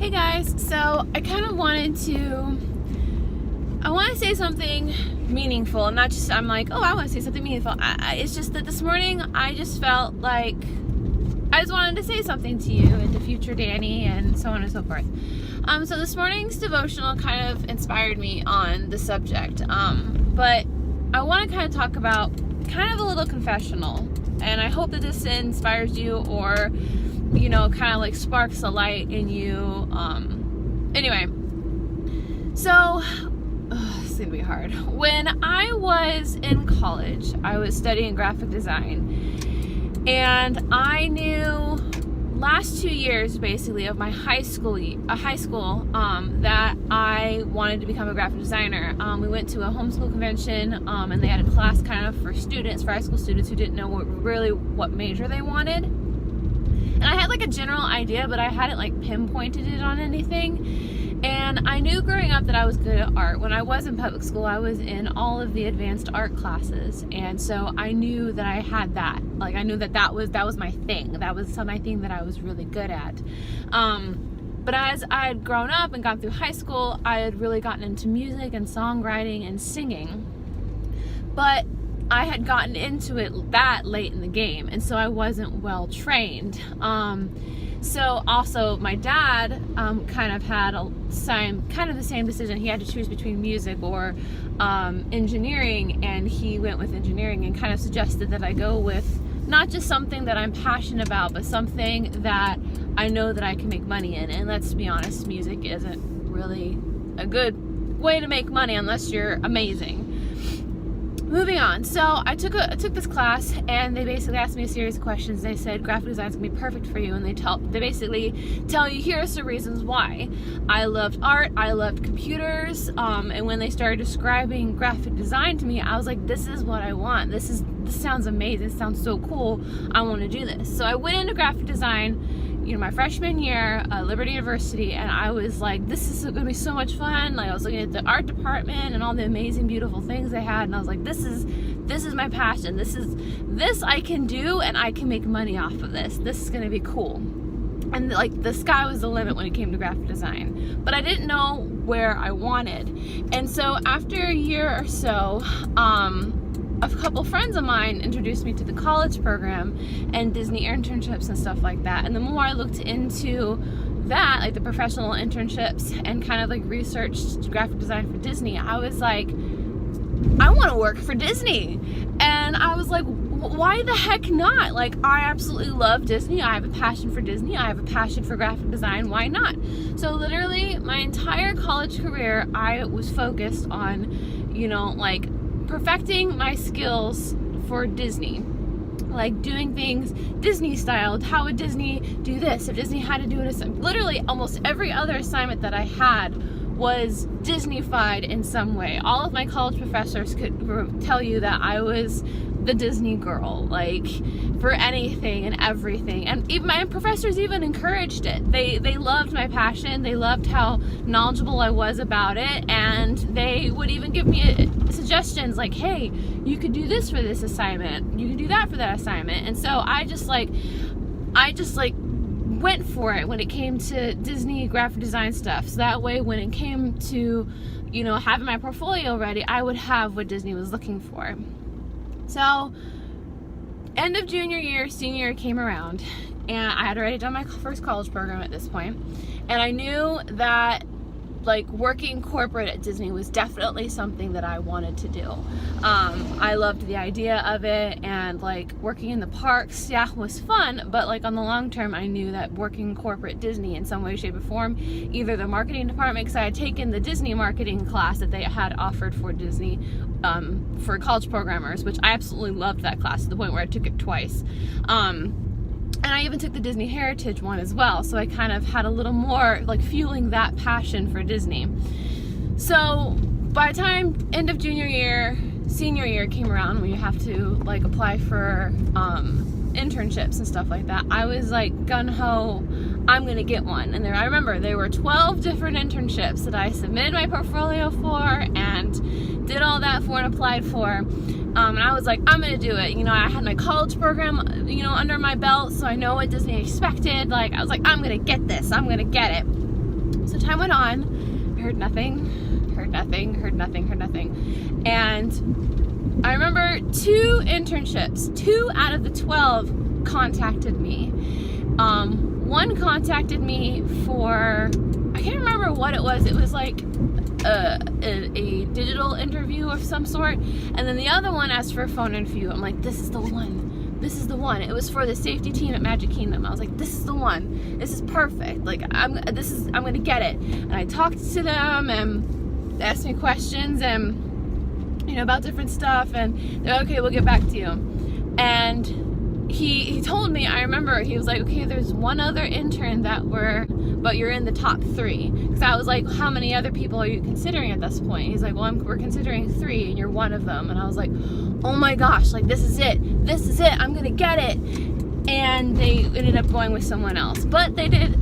Hey guys, so I kind of wanted to say something meaningful, and not just, I'm like, oh, I want to say something meaningful. It's just that this morning I just felt like I just wanted to say something to you and to future Danny and so on and so forth. So this morning's devotional kind of inspired me on the subject, but I want to kind of talk about kind of a little confessional, and I hope that this inspires you or kind of like sparks a light in you. Anyway, so this is gonna be hard. When I was in college, I was studying graphic design, and I knew last 2 years basically of my high school that I wanted to become a graphic designer. We went to a homeschool convention, and they had a class kind of for high school students who didn't know what major they wanted. And I had like a general idea, but I hadn't like pinpointed it on anything. And I knew growing up that I was good at art. When I was in public school, I was in all of the advanced art classes. And so I knew that I had that. Like I knew that was my thing. That was my thing that I was really good at. But as I had grown up and gone through high school, I had really gotten into music and songwriting and singing. But I had gotten into it that late in the game, and so I wasn't well trained. So also my dad kind of had the same decision. He had to choose between music or engineering, and he went with engineering and kind of suggested that I go with not just something that I'm passionate about, but something that I know that I can make money in. And let's be honest, music isn't really a good way to make money unless you're amazing. Moving on, so I took this class, and they basically asked me a series of questions. They said graphic design's gonna be perfect for you, and they basically tell you, here are some reasons why. I loved art, I loved computers, and when they started describing graphic design to me, I was like, this is what I want. This sounds amazing. This sounds so cool. I want to do this. So I went into graphic design, my freshman year at Liberty University, and I was like, this is gonna be so much fun. Like I was looking at the art department and all the amazing, beautiful things they had, and I was like, this is my passion. This I can do, and I can make money off of this. This is gonna be cool. And like the sky was the limit when it came to graphic design, but I didn't know where I wanted. And so after a year or so, a couple friends of mine introduced me to the college program and Disney internships and stuff like that. And the more I looked into that, like the professional internships, and kind of like researched graphic design for Disney, I was like, I want to work for Disney. And I was like, why the heck not? Like, I absolutely love Disney. I have a passion for Disney. I have a passion for graphic design. Why not? So literally my entire college career, I was focused on, like perfecting my skills for Disney, like doing things Disney styled. How would Disney do this? If Disney had to do it, literally almost every other assignment that I had was Disney-fied in some way. All of my college professors could tell you that I was the Disney girl, like for anything and everything. And even my professors even encouraged it. They loved my passion. They loved how knowledgeable I was about it, and they would even give me suggestions like, hey, you could do this for this assignment, you could do that for that assignment. And so I just went for it when it came to Disney graphic design stuff. So that way when it came to having my portfolio ready, I would have what Disney was looking for. So end of junior year, senior year came around, and I had already done my first college program at this point, and I knew that like working corporate at Disney was definitely something that I wanted to do. I loved the idea of it, and like working in the parks, was fun, but like on the long term, I knew that working corporate Disney in some way, shape, or form, either the marketing department, because I had taken the Disney marketing class that they had offered for Disney for college programmers, which I absolutely loved that class to the point where I took it twice. And I even took the Disney Heritage one as well, so I kind of had a little more like fueling that passion for Disney. So by the time end of junior year, senior year came around, when you have to like apply for internships and stuff like that, I was like gung-ho, I'm gonna get one. And I remember there were 12 different internships that I submitted my portfolio for and did all that for and applied for. And I was like, I'm gonna do it. I had my college program, under my belt, so I know what Disney expected. Like, I was like, I'm gonna get this. I'm gonna get it. So time went on, I heard nothing, and I remember 2 internships, 2 out of the 12 contacted me. One contacted me for, I can't remember what it was. It was like a digital interview of some sort, and then the other one asked for a phone interview. I'm like, this is the one. It was for the safety team at Magic Kingdom. I was like, this is the one. This is perfect. Like, I'm gonna get it. And I talked to them, and they asked me questions, and about different stuff, and they're like, okay, we'll get back to you. And he told me, I remember, he was like, okay, there's one other intern but you're in the top 3. Because I was like, how many other people are you considering at this point? He's like, well, we're considering 3, and you're one of them. And I was like, oh my gosh, like, this is it, I'm gonna get it. And they ended up going with someone else. But they did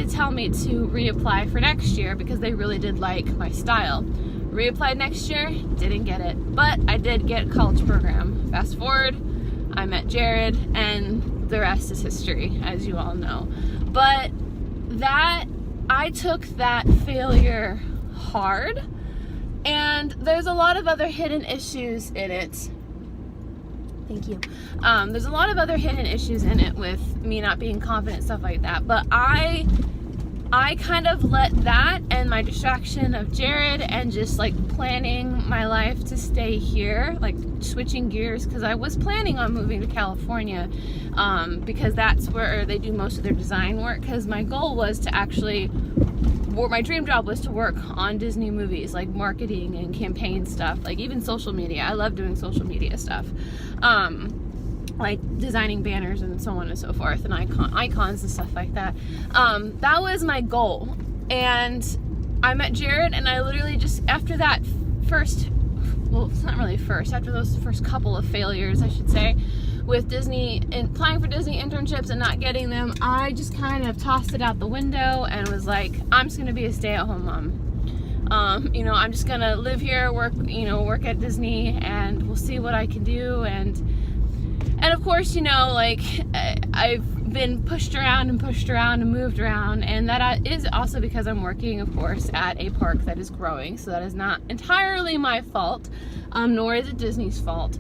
tell me to reapply for next year, because they really did like my style. Reapplied next year, didn't get it. But I did get a college program. Fast forward, I met Jared, and the rest is history, as you all know. But I took that failure hard, and there's a lot of other hidden issues in it. Thank you. There's a lot of other hidden issues in it with me not being confident, stuff like that. But I kind of let that and my distraction of Jared and just like planning my life to stay here, like switching gears, because I was planning on moving to California, because that's where they do most of their design work, because my goal was to actually, my dream job was to work on Disney movies, like marketing and campaign stuff, like even social media. I love doing social media stuff. Like designing banners and so on and so forth, and icons and stuff like that. That was my goal. And I met Jared, and I literally just, after that first, well, it's not really first, after those first couple of failures, I should say, with Disney and applying for Disney internships and not getting them, I just kind of tossed it out the window and was like, I'm just gonna be a stay-at-home mom. I'm just gonna live here, work at Disney, and we'll see what I can do. And of course, like, I've been pushed around and moved around, and that is also because I'm working, of course, at a park that is growing, so that is not entirely my fault, nor is it Disney's fault.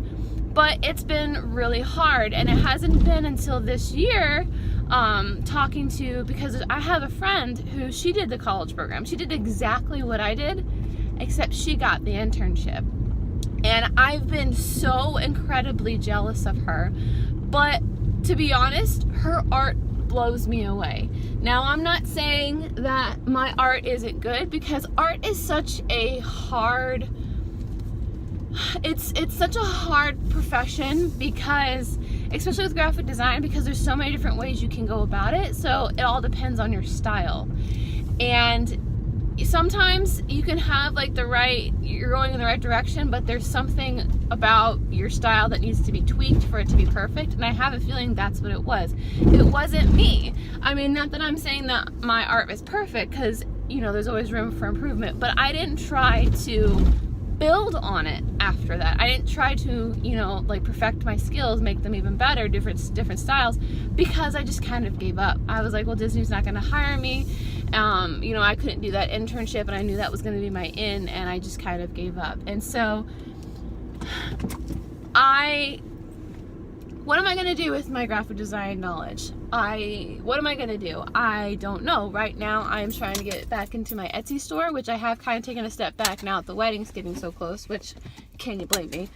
But it's been really hard, and it hasn't been until this year, because I have a friend who, she did the college program. She did exactly what I did, except she got the internship. And I've been so incredibly jealous of her. But to be honest, her art blows me away. Now, I'm not saying that my art isn't good, because art is such a hard, it's such a hard profession, because, especially with graphic design, because there's so many different ways you can go about it. So it all depends on your style. And sometimes you can have like you're going in the right direction, but there's something about your style that needs to be tweaked for it to be perfect. And I have a feeling that's what it was. It wasn't me. I mean, not that I'm saying that my art is perfect, because there's always room for improvement, but I didn't try to build on it after that. I didn't try to like perfect my skills, make them even better, different styles, because I just kind of gave up. I was like, well, Disney's not going to hire me. I couldn't do that internship, and I knew that was going to be my in, and I just kind of gave up. And so what am I going to do with my graphic design knowledge? What am I going to do? I don't know. Right now, I'm trying to get back into my Etsy store, which I have kind of taken a step back now that the wedding's getting so close, which, can you blame me?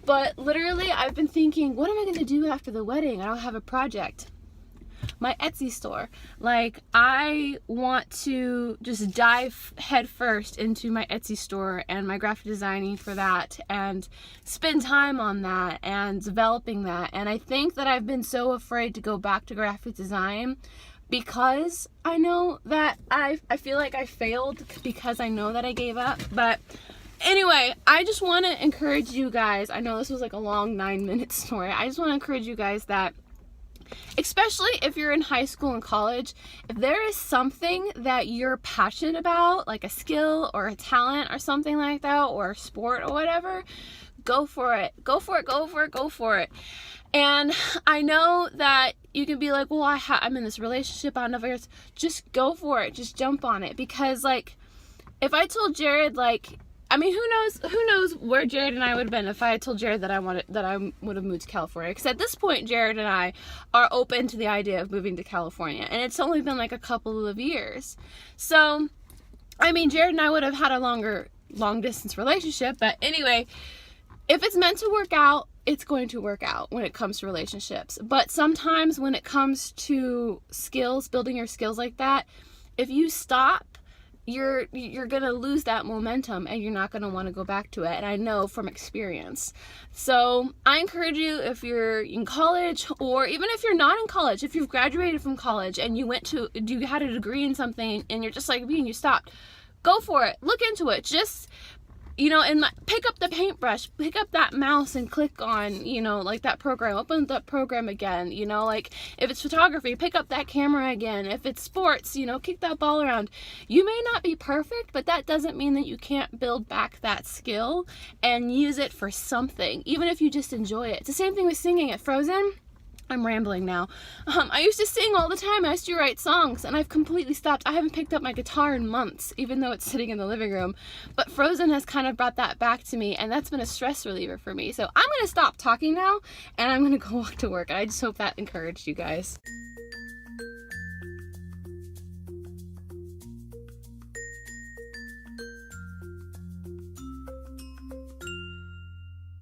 But literally, I've been thinking, what am I going to do after the wedding? I don't have a project. My Etsy store. Like, I want to just dive headfirst into my Etsy store and my graphic designing for that, and spend time on that and developing that. And I think that I've been so afraid to go back to graphic design, because I know that I feel like I failed, because I know that I gave up. But anyway, I just want to encourage you guys. I know this was like a long 9-minute story. I just want to encourage you guys that, especially if you're in high school and college, if there is something that you're passionate about, like a skill or a talent or something like that, or a sport or whatever, go for it. Go for it. And I know that you can be like, well, I'm in this relationship, I'll never, just go for it, just jump on it. Because like, if I told Jared, like, I mean, who knows where Jared and I would have been if I had told Jared that I would have moved to California. Because at this point, Jared and I are open to the idea of moving to California, and it's only been like a couple of years. So, I mean, Jared and I would have had a long distance relationship, but anyway, if it's meant to work out, it's going to work out when it comes to relationships. But sometimes when it comes to skills, building your skills like that, if you stop, you're gonna lose that momentum and you're not gonna want to go back to it. And I know from experience. So I encourage you, if you're in college, or even if you're not in college, if you've graduated from college and you had a degree in something and you're just like me and you stopped, go for it. Look into it. Just, and pick up the paintbrush, pick up that mouse and click on, like that program, open that program again, like if it's photography, pick up that camera again. If it's sports, kick that ball around. You may not be perfect, but that doesn't mean that you can't build back that skill and use it for something, even if you just enjoy it. It's the same thing with singing at Frozen. I'm rambling now. I used to sing all the time. I used to write songs, and I've completely stopped. I haven't picked up my guitar in months, even though it's sitting in the living room. But Frozen has kind of brought that back to me, and that's been a stress reliever for me. So I'm going to stop talking now, and I'm going to go walk to work. I just hope that encouraged you guys.